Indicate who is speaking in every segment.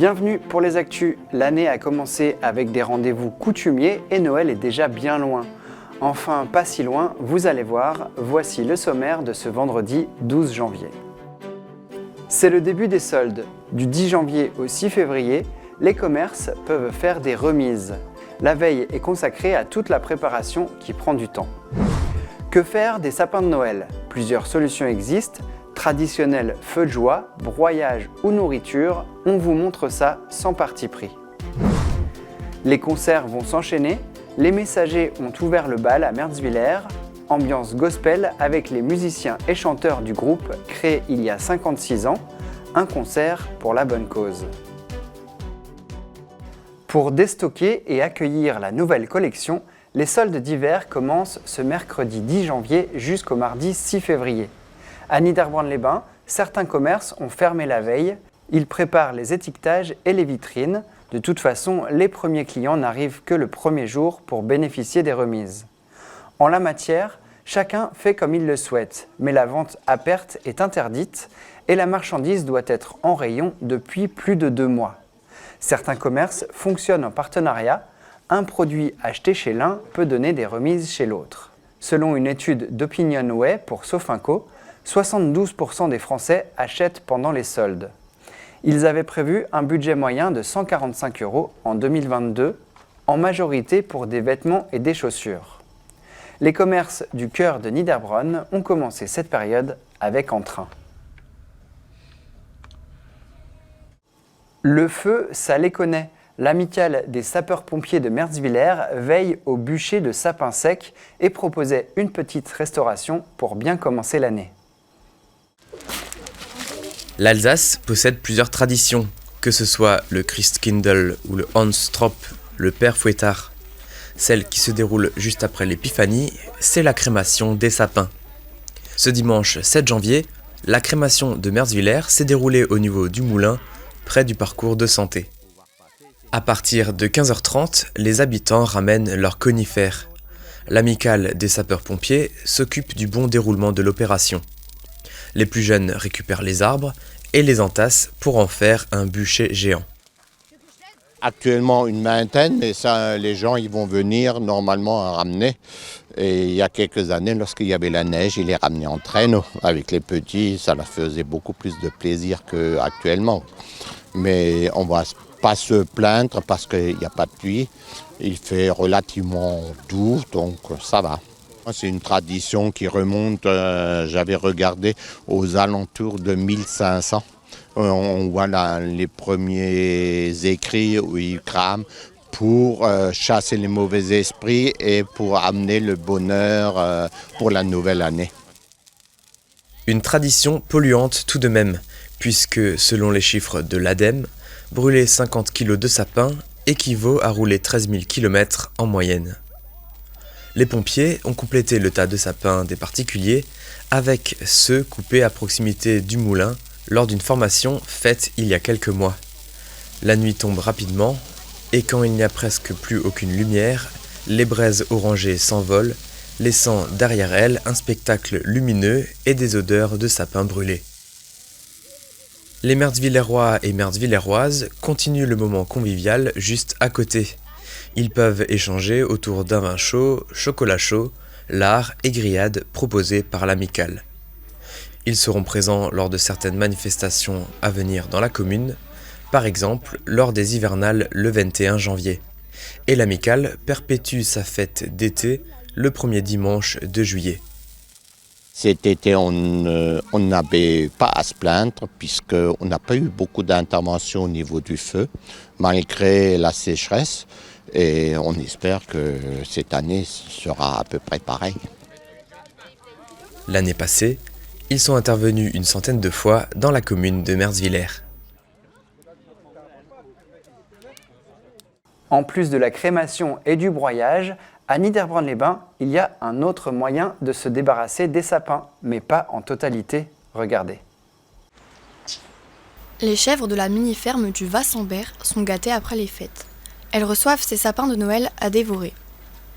Speaker 1: Bienvenue pour les actus. L'année a commencé avec des rendez-vous coutumiers et Noël est déjà bien loin. Enfin, pas si loin, vous allez voir, voici le sommaire de ce vendredi 12 janvier. C'est le début des soldes. Du 10 janvier au 6 février, les commerces peuvent faire des remises. La veille est consacrée à toute la préparation qui prend du temps. Que faire des sapins de Noël? Plusieurs solutions existent. Traditionnel feu de joie, broyage ou nourriture, on vous montre ça sans parti pris. Les concerts vont s'enchaîner, les messagers ont ouvert le bal à Mertzwiller, ambiance gospel avec les musiciens et chanteurs du groupe créé il y a 56 ans, un concert pour la bonne cause. Pour déstocker et accueillir la nouvelle collection, les soldes d'hiver commencent ce mercredi 10 janvier jusqu'au mardi 6 février. À Niederbronn-les-Bains, certains commerces ont fermé la veille. Ils préparent les étiquetages et les vitrines. De toute façon, les premiers clients n'arrivent que le premier jour pour bénéficier des remises. En la matière, chacun fait comme il le souhaite, mais la vente à perte est interdite et la marchandise doit être en rayon depuis plus de 2 mois. Certains commerces fonctionnent en partenariat. Un produit acheté chez l'un peut donner des remises chez l'autre. Selon une étude d'Opinionway pour Sofinco, 72% des Français achètent pendant les soldes. Ils avaient prévu un budget moyen de 145 € en 2022, en majorité pour des vêtements et des chaussures. Les commerces du cœur de Niederbronn ont commencé cette période avec entrain. Le feu, ça les connaît. L'amicale des sapeurs-pompiers de Mertzwiller veille au bûcher de sapins secs et proposait une petite restauration pour bien commencer l'année.
Speaker 2: L'Alsace possède plusieurs traditions, que ce soit le Christkindl ou le Hans-Trop, le Père Fouettard. Celle qui se déroule juste après l'épiphanie, c'est la crémation des sapins. Ce dimanche 7 janvier, la crémation de Mertzwiller s'est déroulée au niveau du moulin, près du parcours de santé. À partir de 15h30, les habitants ramènent leurs conifères. L'amicale des sapeurs-pompiers s'occupe du bon déroulement de l'opération. Les plus jeunes récupèrent les arbres et les entassent pour en faire un bûcher géant.
Speaker 3: Actuellement une vingtaine, mais ça, les gens ils vont venir normalement à ramener. Et il y a quelques années, lorsqu'il y avait la neige, ils les ramenaient en traîneau. Avec les petits, ça leur faisait beaucoup plus de plaisir qu'actuellement. Mais on ne va pas se plaindre parce qu'il n'y a pas de pluie. Il fait relativement doux, donc ça va. C'est une tradition qui remonte, j'avais regardé, aux alentours de 1500. On voit là les premiers écrits où ils crament pour chasser les mauvais esprits et pour amener le bonheur pour la nouvelle année.
Speaker 2: Une tradition polluante tout de même, puisque selon les chiffres de l'ADEME, brûler 50 kg de sapin équivaut à rouler 13 000 km en moyenne. Les pompiers ont complété le tas de sapins des particuliers avec ceux coupés à proximité du moulin lors d'une formation faite il y a quelques mois. La nuit tombe rapidement et quand il n'y a presque plus aucune lumière, les braises orangées s'envolent, laissant derrière elles un spectacle lumineux et des odeurs de sapins brûlés. Les Mertzwillerois et Mertzwilleroises continuent le moment convivial juste à côté. Ils peuvent échanger autour d'un vin chaud, chocolat chaud, lard et grillades proposés par l'amicale. Ils seront présents lors de certaines manifestations à venir dans la commune, par exemple lors des hivernales le 21 janvier. Et l'amicale perpétue sa fête d'été le premier dimanche de juillet.
Speaker 3: Cet été, on n'avait pas à se plaindre puisqu'on n'a pas eu beaucoup d'interventions au niveau du feu, malgré la sécheresse. Et on espère que cette année sera à peu près pareil.
Speaker 2: L'année passée, ils sont intervenus une centaine de fois dans la commune de Mertzwiller.
Speaker 1: En plus de la crémation et du broyage, à Niederbronn-les-Bains, il y a un autre moyen de se débarrasser des sapins, mais pas en totalité. Regardez.
Speaker 4: Les chèvres de la mini-ferme du Vassembert sont gâtées après les fêtes. Elles reçoivent ces sapins de Noël à dévorer.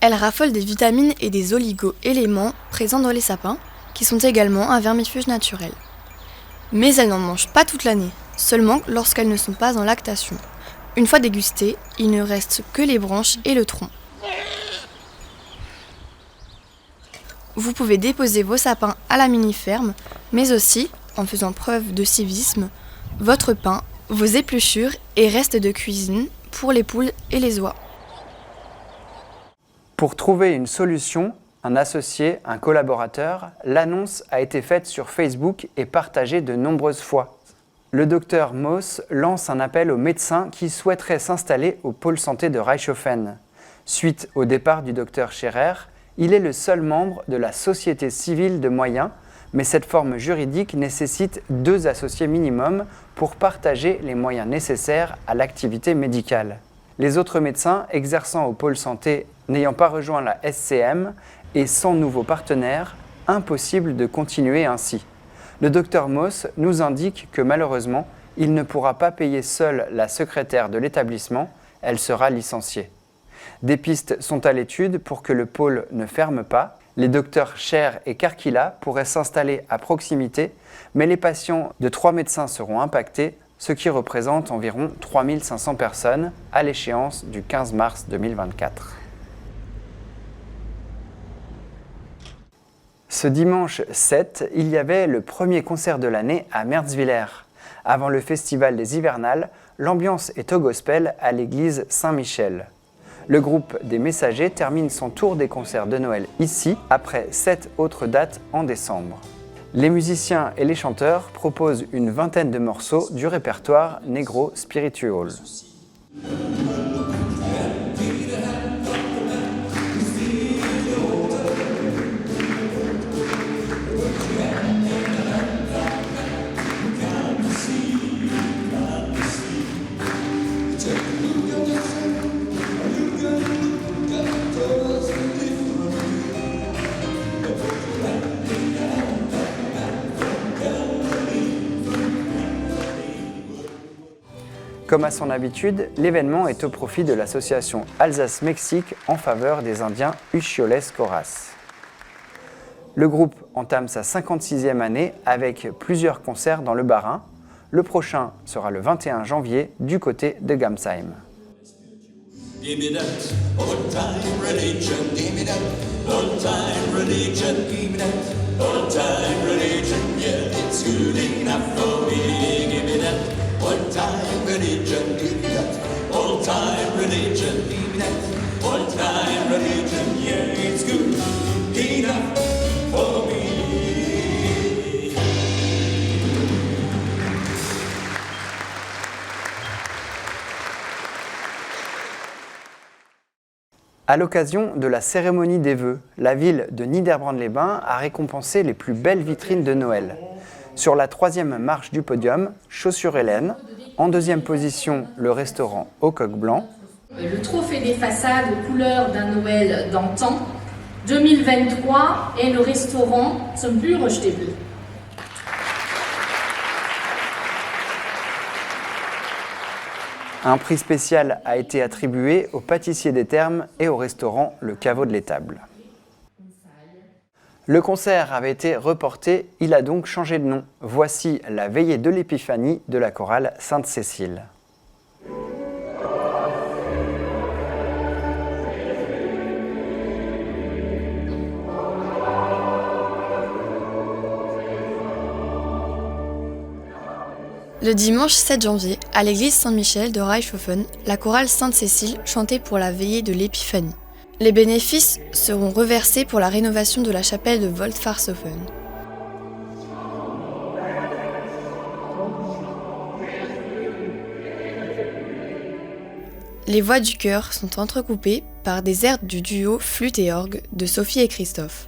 Speaker 4: Elles raffolent des vitamines et des oligo-éléments présents dans les sapins, qui sont également un vermifuge naturel. Mais elles n'en mangent pas toute l'année. seulement lorsqu'elles ne sont pas en lactation. Une fois dégustées, il ne reste que les branches et le tronc. Vous pouvez déposer vos sapins à la mini-ferme, mais aussi, en faisant preuve de civisme, votre pain, vos épluchures et restes de cuisine pour les poules et les oies.
Speaker 1: Pour trouver une solution, un associé, un collaborateur, l'annonce a été faite sur Facebook et partagée de nombreuses fois. Le docteur Moos lance un appel aux médecins qui souhaiteraient s'installer au pôle santé de Reichshofen. Suite au départ du docteur Scherer, il est le seul membre de la société civile de moyens, mais cette forme juridique nécessite 2 associés minimum pour partager les moyens nécessaires à l'activité médicale. Les autres médecins exerçant au pôle santé n'ayant pas rejoint la SCM et sans nouveaux partenaires, impossible de continuer ainsi. Le docteur Moos nous indique que malheureusement, il ne pourra pas payer seul la secrétaire de l'établissement, elle sera licenciée. Des pistes sont à l'étude pour que le pôle ne ferme pas. Les docteurs Cher et Karkila pourraient s'installer à proximité, mais les patients de 3 médecins seront impactés, ce qui représente environ 3500 personnes à l'échéance du 15 mars 2024. Ce dimanche 7, il y avait le premier concert de l'année à Merzwiller. Avant le festival des hivernales, l'ambiance est au gospel à l'église Saint-Michel. Le groupe des Messagers termine son tour des concerts de Noël ici, après 7 autres dates en décembre. Les musiciens et les chanteurs proposent une vingtaine de morceaux du répertoire Negro Spiritual. Comme à son habitude, l'événement est au profit de l'association Alsace-Mexique en faveur des Indiens Uchioles-Coras. Le groupe entame sa 56e année avec plusieurs concerts dans le Bas-Rhin. Le prochain sera le 21 janvier du côté de Gamsheim.
Speaker 5: Give me that old-time religion, give me that old-time religion, give me that old-time religion, yeah, it's good enough for me. Give me that old-time religion, give me that old-time religion, give me that old-time religion, yeah, it's good enough for me.
Speaker 1: À l'occasion de la cérémonie des vœux, la ville de Niederbrandt-les-Bains a récompensé les plus belles vitrines de Noël. Sur la 3e marche du podium, Chaussures Hélène. En 2e position, le restaurant Au Coq Blanc.
Speaker 6: Le trophée des façades aux couleurs d'un Noël d'antan. 2023 et le restaurant Zum Bürostäbel.
Speaker 1: Un prix spécial a été attribué au pâtissier des Thermes et au restaurant Le Caveau de l'Étable. Le concert avait été reporté, il a donc changé de nom. Voici la veillée de l'Épiphanie de la chorale Sainte-Cécile.
Speaker 4: Le dimanche 7 janvier, à l'église Saint-Michel de Reichshofen, la chorale Sainte-Cécile chantait pour la veillée de l'Épiphanie. Les bénéfices seront reversés pour la rénovation de la chapelle de Woltfarshofen. Les voix du chœur sont entrecoupées par des airs du duo flûte et orgue de Sophie et Christophe.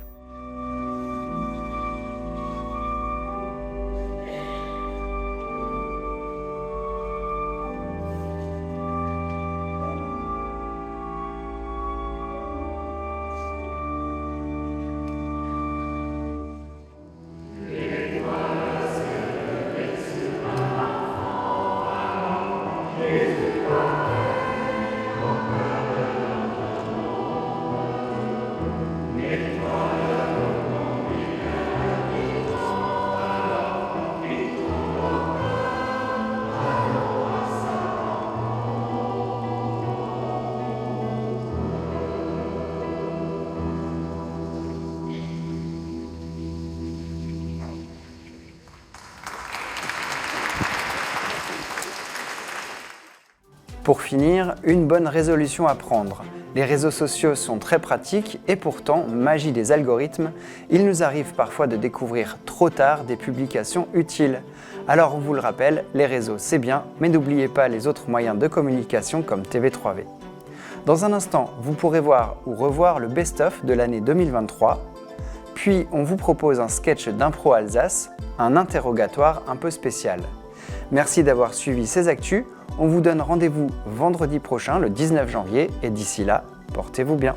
Speaker 5: Mit
Speaker 1: Pour finir, une bonne résolution à prendre. Les réseaux sociaux sont très pratiques et pourtant, magie des algorithmes, il nous arrive parfois de découvrir trop tard des publications utiles. Alors on vous le rappelle, les réseaux c'est bien, mais n'oubliez pas les autres moyens de communication comme TV3V. Dans un instant, vous pourrez voir ou revoir le best-of de l'année 2023. Puis on vous propose un sketch d'Impro Alsace, un interrogatoire un peu spécial. Merci d'avoir suivi ces actus. On vous donne rendez-vous vendredi prochain, le 19 janvier, et d'ici là, portez-vous bien.